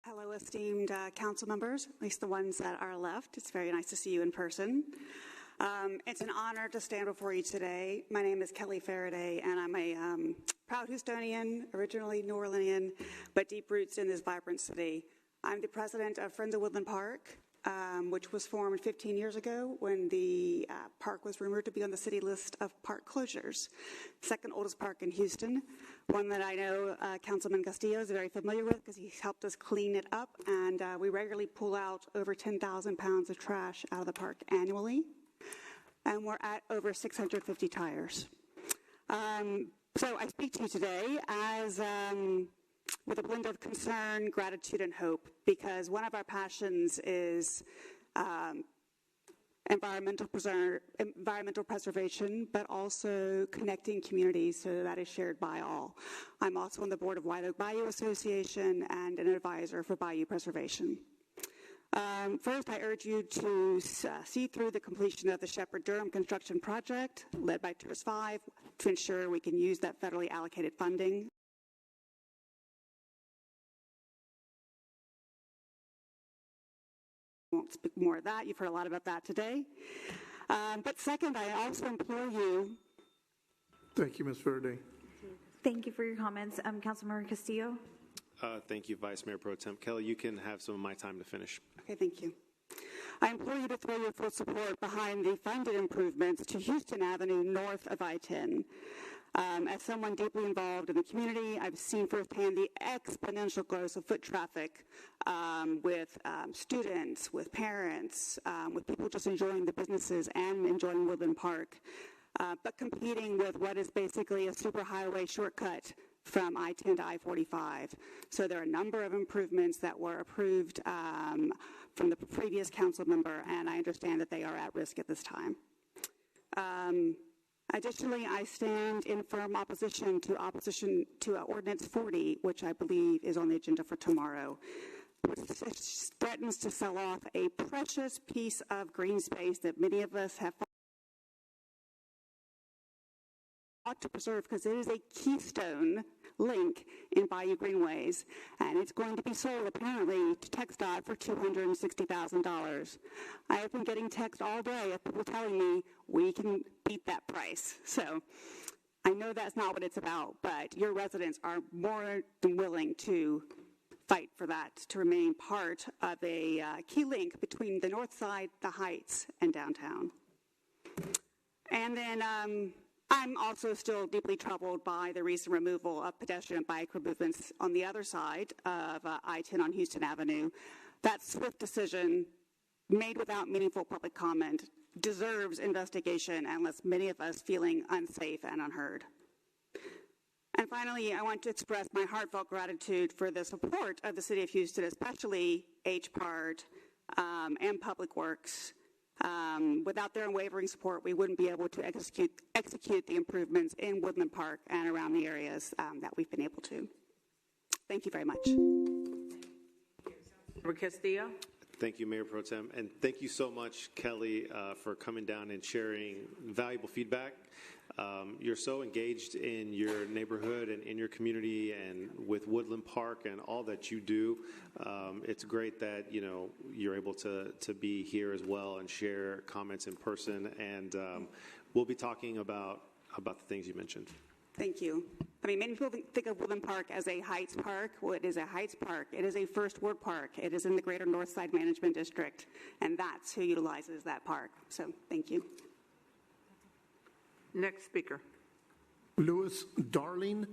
Hello, esteemed council members, at least the ones that are left. It's very nice to see you in person. It's an honor to stand before you today. My name is Kelly Faraday, and I'm a proud Houstonian, originally New Orleanian, but deep roots in this vibrant city. I'm the president of Friends of Woodland Park, which was formed 15 years ago when the park was rumored to be on the city list of park closures. Second oldest park in Houston, one that I know Councilman Castillo is very familiar with because he helped us clean it up, and we regularly pull out over 10,000 pounds of trash out of the park annually, and we're at over 650 tires. So I speak to you today as with a blend of concern, gratitude, and hope, because one of our passions is environmental preservation, but also connecting communities, so that is shared by all. I'm also on the board of White Oak Bayou Association and an advisor for bayou preservation. First, I urge you to see through the completion of the Shepherd-Durham construction project, led by Tourist 5, to ensure we can use that federally allocated funding. Won't speak more of that. You've heard a lot about that today. But second, I also implore you. Thank you, Ms. Faraday. Thank you for your comments. Councilmember Castillo. Thank you, Vice Mayor Pro Tem. Kelly, you can have some of my time to finish. Okay, thank you. I implore you to throw your full support behind the funded improvements to Houston Avenue north of I-10. As someone deeply involved in the community, I've seen firsthand the exponential growth of foot traffic with students, with parents, with people just enjoying the businesses and enjoying Woodland Park, but competing with what is basically a superhighway shortcut from I-10 to I-45. So there are a number of improvements that were approved from the previous council member, and I understand that they are at risk at this time. Additionally, I stand in firm opposition to Ordinance 40, which I believe is on the agenda for tomorrow, which threatens to sell off a precious piece of green space that many of us have fought to preserve, because it is a keystone link in Bayou Greenways, and it's going to be sold apparently to TxDOT for $260,000. I have been getting text all day of people telling me we can beat that price. So I know that's not what it's about, but your residents are more than willing to fight for that to remain part of a key link between the north side, the Heights, and downtown. And then I'm also still deeply troubled by the recent removal of pedestrian and bike movements on the other side of I-10 on Houston Avenue. That swift decision, made without meaningful public comment, deserves investigation and leaves many of us feeling unsafe and unheard. And finally, I want to express my heartfelt gratitude for the support of the City of Houston, especially HPART and Public Works. Without their unwavering support, we wouldn't be able to execute the improvements in Woodland Park and around the areas that we've been able to. Thank you very much. Castillo. Thank you, Mayor Pro Tem, and thank you so much, Kelly, for coming down and sharing valuable feedback. You're so engaged in your neighborhood and in your community and with Woodland Park and all that you do. It's great that you're able to be here as well and share comments in person, and we'll be talking about the things you mentioned. Thank you. I mean, many people think of Woodland Park as a Heights Park. Well, it is a Heights Park. It is a First Ward Park. It is in the Greater Northside Management District, and that's who utilizes that park. So thank you. Next speaker. Louis Darling.